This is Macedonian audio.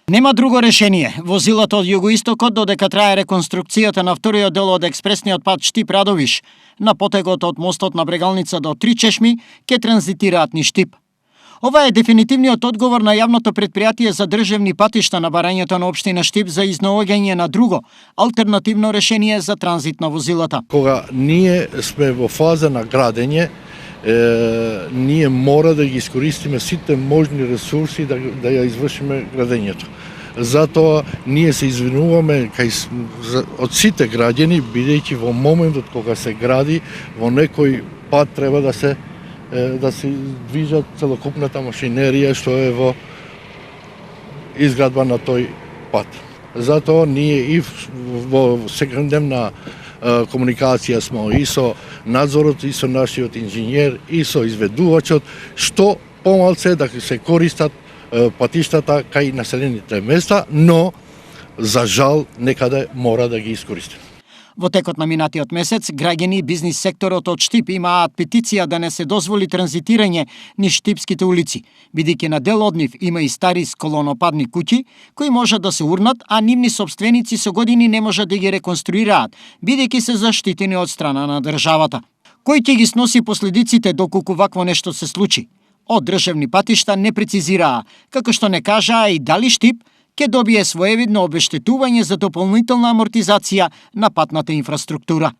Нема друго решение. Возилата од југоистокот, додека трае реконструкцијата на вториот дел од експресниот пат Штип-Радовиш, на потегот од мостот на Брегалница до Три чешми, ќе транзитираат низ Штип. Ова е дефинитивниот одговор на јавното предпријатие за државни патишта на барањето на општина Штип за изнаоѓање на друго, алтернативно решение за транзит на возилата. Кога ние сме во фаза на градење, ние мора да ги искористиме сите можни ресурси да ја извршиме градењето. Затоа ние се извинуваме од сите граѓани, бидејќи во моментот кога се гради, во некој пат треба да се движат целокупната машинерија што е во изградба на тој пат. Затоа ние и во секојдневна комуникација смо и со надзорот, и со нашиот инженер, и со изведувачот, што помалце да се користат патиштата кај населените места, но за жал некаде мора да ги искористиме. Во текот на минатиот месец, граѓани и бизнис секторот од Штип имаат петиција да не се дозволи транзитирање низ штипските улици, бидејќи на дел од нив има и стари сколонопадни куќи, кои можат да се урнат, а нивни собственици со години не можат да ги реконструираат, бидејќи се заштитени од страна на државата. Кој ќе ги сноси последиците доколку вакво нешто се случи? Од државни патишта не прецизираа, како што не кажаа и дали Штип ќе добие своевидно обештетување за дополнителна амортизација на патната инфраструктура.